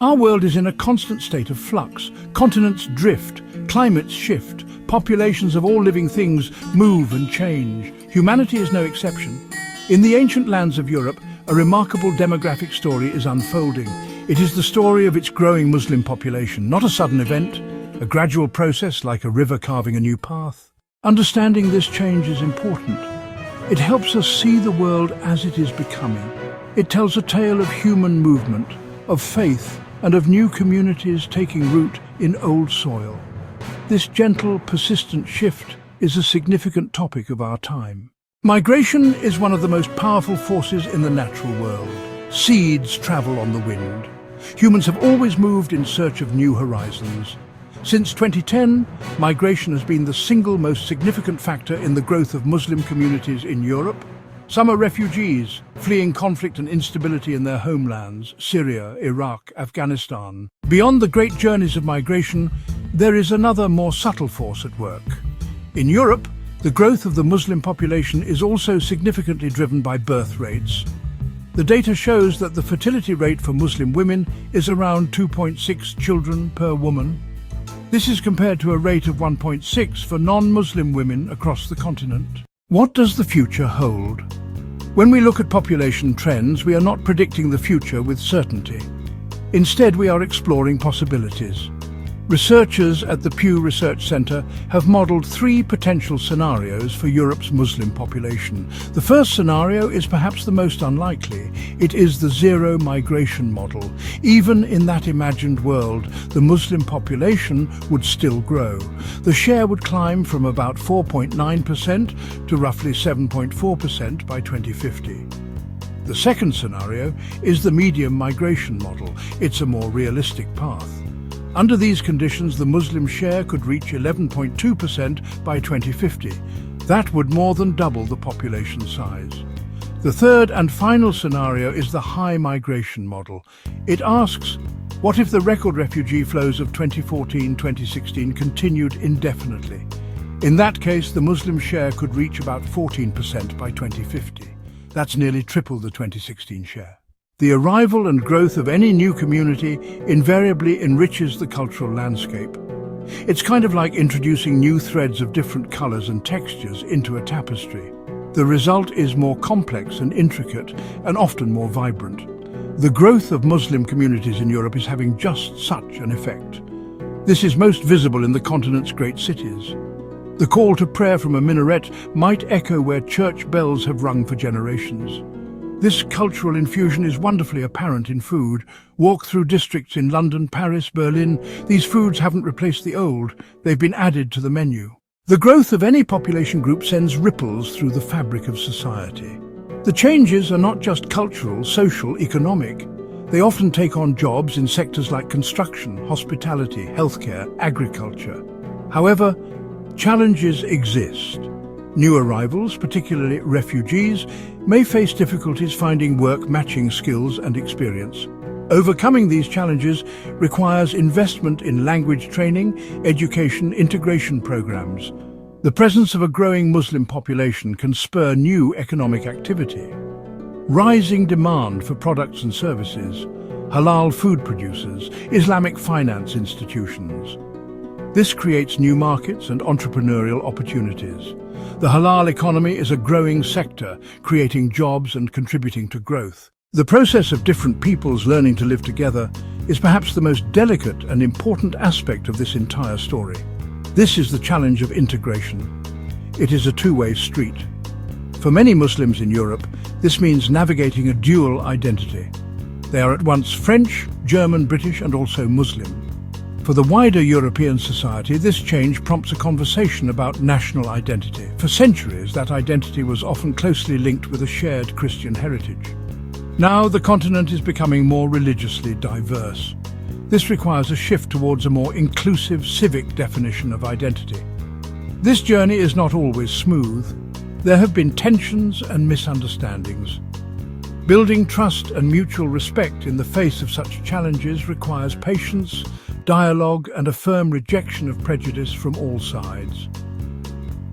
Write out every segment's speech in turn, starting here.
Our world is in a constant state of flux. Continents drift, climates shift, populations of all living things move and change. Humanity is no exception. In the ancient lands of Europe, a remarkable demographic story is unfolding. It is the story of its growing Muslim population, not a sudden event, a gradual process like a river carving a new path. Understanding this change is important. It helps us see the world as it is becoming. It tells a tale of human movement, of faith, and of new communities taking root in old soil. This gentle, persistent shift is a significant topic of our time. Migration is one of the most powerful forces in the natural world. Seeds travel on the wind. Humans have always moved in search of new horizons. Since 2010, migration has been the single most significant factor in the growth of Muslim communities in Europe. Some are refugees, fleeing conflict and instability in their homelands, Syria, Iraq, Afghanistan. Beyond the great journeys of migration, there is another more subtle force at work. In Europe, the growth of the Muslim population is also significantly driven by birth rates. The data shows that the fertility rate for Muslim women is around 2.6 children per woman. This is compared to a rate of 1.6 for non-Muslim women across the continent. What does the future hold? When we look at population trends, we are not predicting the future with certainty. Instead, we are exploring possibilities. Researchers at the Pew Research Center have modeled 3 potential scenarios for Europe's Muslim population. The first scenario is perhaps the most unlikely. It is the zero migration model. Even in that imagined world, the Muslim population would still grow. The share would climb from about 4.9% to roughly 7.4% by 2050. The second scenario is the medium migration model. It's a more realistic path. Under these conditions, the Muslim share could reach 11.2% by 2050. That would more than double the population size. The third and final scenario is the high migration model. It asks, what if the record refugee flows of 2014-2016 continued indefinitely? In that case, the Muslim share could reach about 14% by 2050. That's nearly triple the 2016 share. The arrival and growth of any new community invariably enriches the cultural landscape. It's kind of like introducing new threads of different colors and textures into a tapestry. The result is more complex and intricate, and often more vibrant. The growth of Muslim communities in Europe is having just such an effect. This is most visible in the continent's great cities. The call to prayer from a minaret might echo where church bells have rung for generations. This cultural infusion is wonderfully apparent in food. Walk through districts in London, Paris, Berlin. These foods haven't replaced the old, they've been added to the menu. The growth of any population group sends ripples through the fabric of society. The changes are not just cultural, social, economic. They often take on jobs in sectors like construction, hospitality, healthcare, agriculture. However, challenges exist. New arrivals, particularly refugees, may face difficulties finding work matching skills and experience. Overcoming these challenges requires investment in language training, education, integration programs. The presence of a growing Muslim population can spur new economic activity. Rising demand for products and services, halal food producers, Islamic finance institutions. This creates new markets and entrepreneurial opportunities. The halal economy is a growing sector, creating jobs and contributing to growth. The process of different peoples learning to live together is perhaps the most delicate and important aspect of this entire story. This is the challenge of integration. It is a two-way street. For many Muslims in Europe, this means navigating a dual identity. They are at once French, German, British, and also Muslim. For the wider European society, this change prompts a conversation about national identity. For centuries, that identity was often closely linked with a shared Christian heritage. Now, the continent is becoming more religiously diverse. This requires a shift towards a more inclusive civic definition of identity. This journey is not always smooth. There have been tensions and misunderstandings. Building trust and mutual respect in the face of such challenges requires patience, dialogue, and a firm rejection of prejudice from all sides.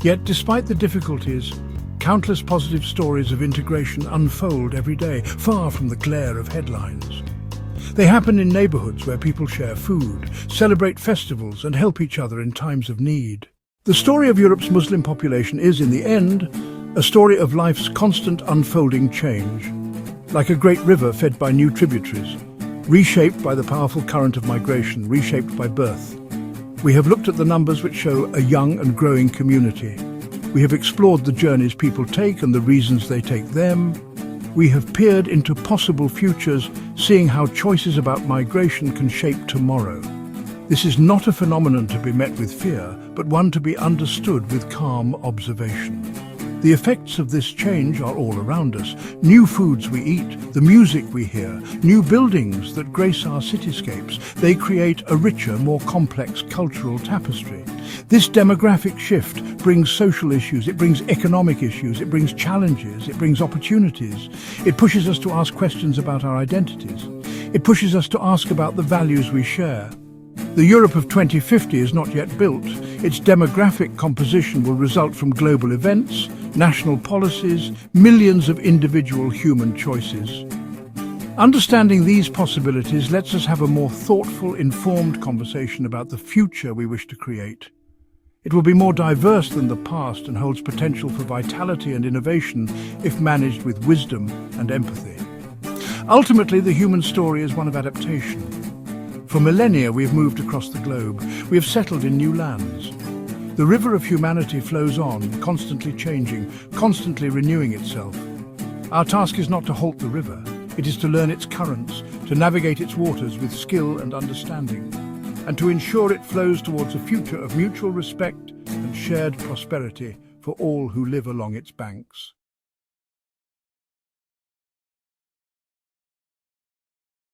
Yet, despite the difficulties, countless positive stories of integration unfold every day, far from the glare of headlines. They happen in neighborhoods where people share food, celebrate festivals, and help each other in times of need. The story of Europe's Muslim population is, in the end, a story of life's constant unfolding change. Like a great river fed by new tributaries, reshaped by the powerful current of migration, reshaped by birth. We have looked at the numbers which show a young and growing community. We have explored the journeys people take and the reasons they take them. We have peered into possible futures, seeing how choices about migration can shape tomorrow. This is not a phenomenon to be met with fear, but one to be understood with calm observation. The effects of this change are all around us. New foods we eat, the music we hear, new buildings that grace our cityscapes. They create a richer, more complex cultural tapestry. This demographic shift brings social issues, it brings economic issues, it brings challenges, it brings opportunities. It pushes us to ask questions about our identities. It pushes us to ask about the values we share. The Europe of 2050 is not yet built. Its demographic composition will result from global events, national policies, millions of individual human choices. Understanding these possibilities lets us have a more thoughtful, informed conversation about the future we wish to create. It will be more diverse than the past and holds potential for vitality and innovation if managed with wisdom and empathy. Ultimately, the human story is one of adaptation. For millennia, we have moved across the globe. We have settled in new lands. The river of humanity flows on, constantly changing, constantly renewing itself. Our task is not to halt the river. It is to learn its currents, to navigate its waters with skill and understanding, and to ensure it flows towards a future of mutual respect and shared prosperity for all who live along its banks.